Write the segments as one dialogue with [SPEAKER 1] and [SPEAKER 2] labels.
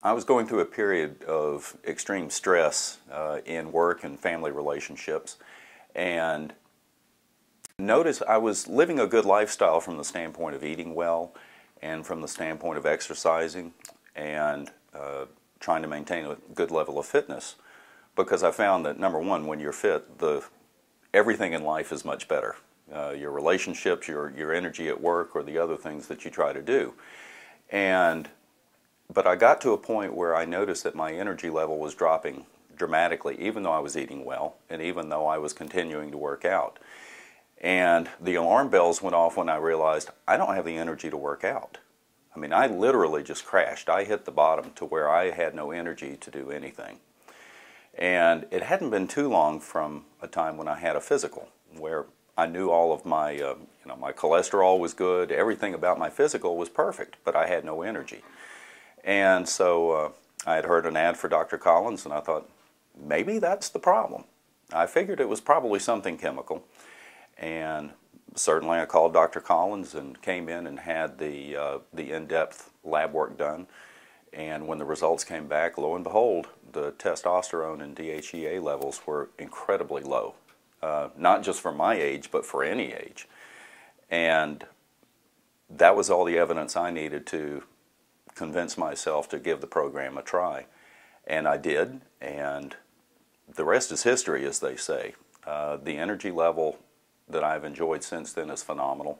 [SPEAKER 1] I was going through a period of extreme stress in work and family relationships, and noticed I was living a good lifestyle from the standpoint of eating well and from the standpoint of exercising and trying to maintain a good level of fitness, because I found that, number one, when you're fit, everything in life is much better. Your relationships, your energy at work, or the other things that you try to do. But I got to a point where I noticed that my energy level was dropping dramatically, even though I was eating well and even though I was continuing to work out. And the alarm bells went off when I realized I don't have the energy to work out. I mean, I literally just crashed. I hit the bottom to where I had no energy to do anything. And it hadn't been too long from a time when I had a physical, where I knew all of my, my cholesterol was good, everything about my physical was perfect, but I had no energy. And so I had heard an ad for Dr. Collins, and I thought, maybe that's the problem. I figured it was probably something chemical. And certainly I called Dr. Collins and came in and had the in-depth lab work done. And when the results came back, lo and behold, the testosterone and DHEA levels were incredibly low. Not just for my age, but for any age. And that was all the evidence I needed to convince myself to give the program a try. And I did, and the rest is history, as they say. The energy level that I've enjoyed since then is phenomenal.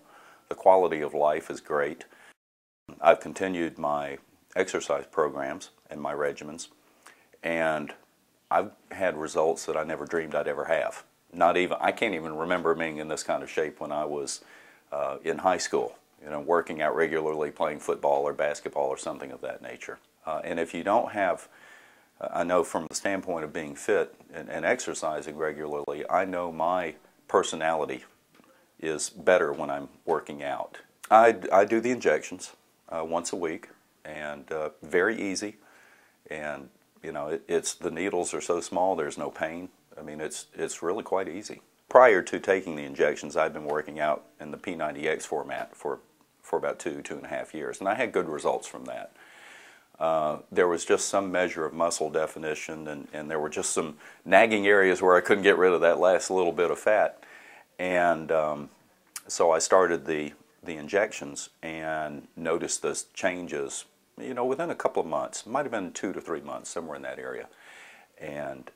[SPEAKER 1] The quality of life is great. I've continued my exercise programs and my regimens, and I've had results that I never dreamed I'd ever have. I can't even remember being in this kind of shape when I was in high school, working out regularly, playing football or basketball or something of that nature. And if you don't have, I know from the standpoint of being fit and exercising regularly, I know my personality is better when I'm working out. I do the injections once a week, and very easy. And the needles are so small, there's no pain. I mean, it's really quite easy. Prior to taking the injections, I'd been working out in the P90X format for about 2.5 years, and I had good results from that. There was just some measure of muscle definition, and there were just some nagging areas where I couldn't get rid of that last little bit of fat. And so I started the injections and noticed the changes, within a couple of months. It might have been 2 to 3 months, somewhere in that area. And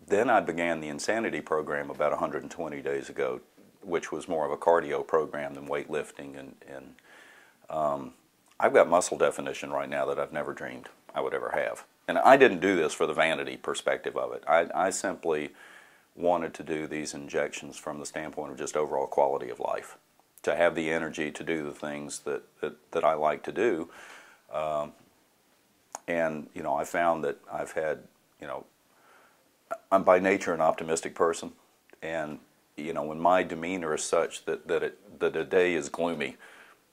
[SPEAKER 1] then I began the Insanity program about 120 days ago, which was more of a cardio program than weightlifting. And I've got muscle definition right now that I've never dreamed I would ever have. And I didn't do this for the vanity perspective of it. I simply wanted to do these injections from the standpoint of just overall quality of life, to have the energy to do the things that I like to do. And I found that I've had, I'm by nature an optimistic person, and when my demeanor is such that a day is gloomy,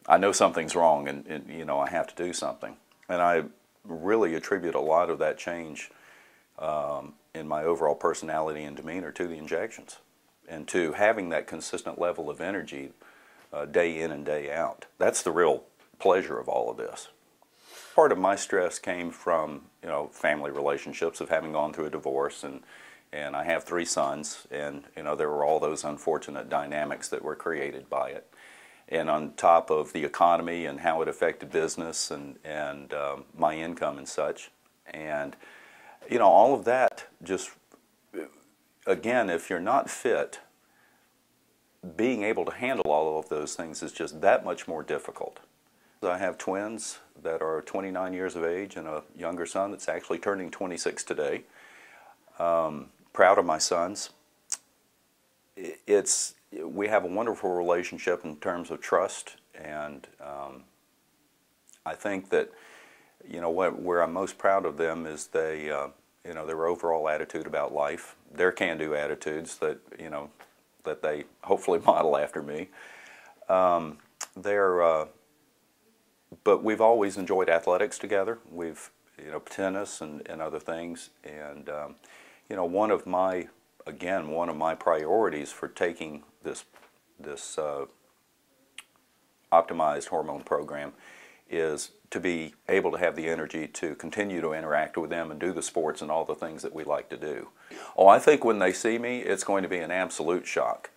[SPEAKER 1] I know something's wrong, and I have to do something. And I really attribute a lot of that change in my overall personality and demeanor to the injections, and to having that consistent level of energy day in and day out. That's the real pleasure of all of this. Part of my stress came from family relationships, of having gone through a divorce, and I have 3 sons, and there were all those unfortunate dynamics that were created by it. And on top of the economy and how it affected business and my income and such. And all of that just, again, if you're not fit, being able to handle all of those things is just that much more difficult. I have twins that are 29 years of age and a younger son that's actually turning 26 today. Proud of my sons. We have a wonderful relationship in terms of trust, and I think that where I'm most proud of them is their overall attitude about life, their can-do attitudes that that they hopefully model after me. But we've always enjoyed athletics together. We've tennis and other things, and one of my priorities for taking this optimized hormone program is to be able to have the energy to continue to interact with them and do the sports and all the things that we like to do. Oh, I think when they see me, it's going to be an absolute shock.